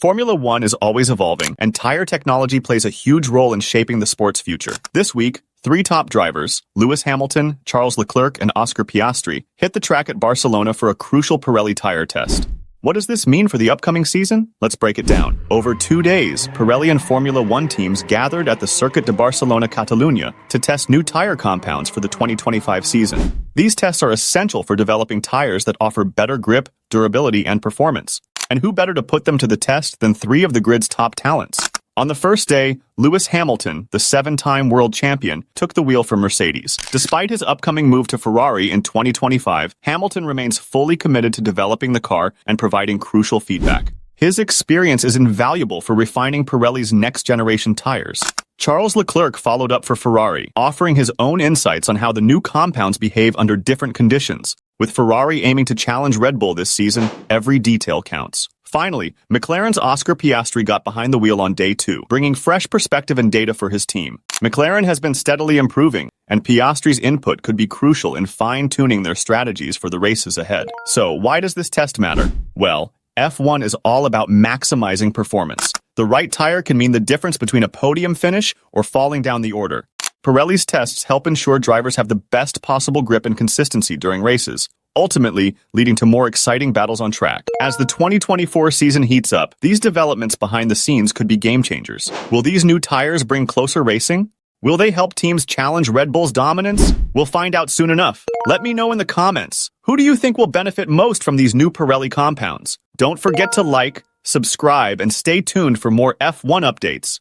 Formula One is always evolving, and tire technology plays a huge role in shaping the sport's future. This week, three top drivers, Lewis Hamilton, Charles Leclerc, and Oscar Piastri, hit the track at Barcelona for a crucial Pirelli tire test. What does this mean for the upcoming season? Let's break it down. Over 2 days, Pirelli and Formula One teams gathered at the Circuit de Barcelona, Catalunya, to test new tire compounds for the 2025 season. These tests are essential for developing tires that offer better grip, durability, and performance. And who better to put them to the test than three of the grid's top talents? On the first day, Lewis Hamilton, the 7-time world champion, took the wheel for Mercedes. Despite his upcoming move to Ferrari in 2025, Hamilton remains fully committed to developing the car and providing crucial feedback. His experience is invaluable for refining Pirelli's next-generation tires. Charles Leclerc followed up for Ferrari, offering his own insights on how the new compounds behave under different conditions. With Ferrari aiming to challenge Red Bull this season, every detail counts. Finally, McLaren's Oscar Piastri got behind the wheel on day 2, bringing fresh perspective and data for his team. McLaren has been steadily improving, and Piastri's input could be crucial in fine-tuning their strategies for the races ahead. So, why does this test matter? Well, F1 is all about maximizing performance. The right tire can mean the difference between a podium finish or falling down the order. Pirelli's tests help ensure drivers have the best possible grip and consistency during races, ultimately leading to more exciting battles on track. As the 2024 season heats up, these developments behind the scenes could be game changers. Will these new tires bring closer racing? Will they help teams challenge Red Bull's dominance? We'll find out soon enough. Let me know in the comments. Who do you think will benefit most from these new Pirelli compounds? Don't forget to like, subscribe, and stay tuned for more F1 updates.